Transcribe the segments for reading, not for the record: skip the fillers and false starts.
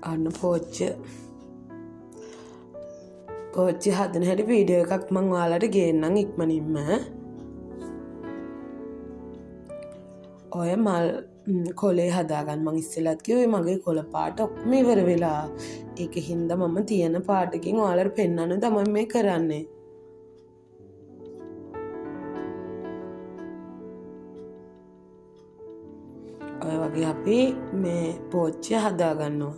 අන්න පෝච්චි හදන හැටි වීඩියෝ එකක් මං ඔයාලට ගේන්නම් ඉක්මනින්ම. ඔය මල් කොලේ හදාගන්න මං ඉස්සෙල්ලත් කිව්වේ මගේ කොළ පාට ඔක්කොම ඉවර වෙලා. ඒක හින්දා මම තියෙන පාටකින් ඔයාලට පෙන්වන්න තමයි මේ කරන්නේ. ඔය වගේ අපි මේ පෝච්චිය හදාගන්නවා.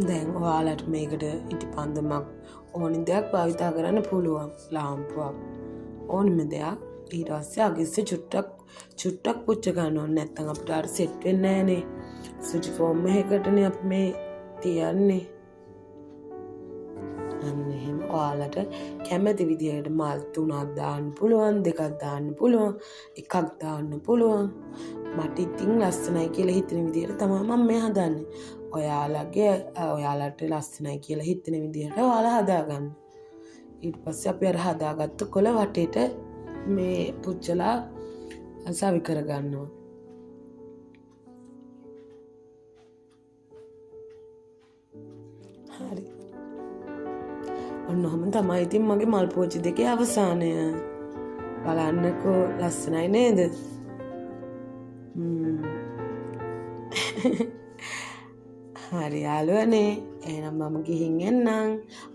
දැන් ඔයාලට මේකට ඉටිපන්දමක් ඕනි දෙයක් භාවිතා කරන්න පුළුවන්. ලාම්පුවක් ඕනිම දෙයක්. ඊට පස්සේ අගිස්සේ චුට්ටක් පුච්ච ගන්න ඕනේ. නැත්නම් අපිට අර සෙට් වෙන්නේ නැහනේ. ස්විච් ෆෝම් එකකටනේ අපි මේ තියන්නේ. අන්න එහෙම ඔයාලට කැමති විදිහට මල් 3ක් දාන්න පුළුවන්, 2ක් දාන්න පුළුවන්, 1ක් දාන්න පුළුවන්. මට ඉතින් ලස්සනයි කියලා හිතෙන විදිහට තමයි මම මේ හදන්නේ. ඔයාලට ලස්සනයි කියලා හිතෙන විදිහට ඔයාලා හදාගන්න. ඊට පස්සේ අපි අර හදාගත්ත කොළ වටේට මේ පුච්චලා සවි කරගන්නවා. හරි. ඔන්නෝම තමයි ඉතින් මගේ මල් පෝච්චි දෙකේ අවසානය. බලන්නකෝ ලස්සනයි නේද? හරි යාළුවනේ. එහෙනම් මම ගිහින් එන්නම්.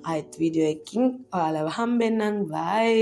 ආයෙත් වීඩියෝ එකකින් ඔයාලව හම්බෙන්නම්. බයි.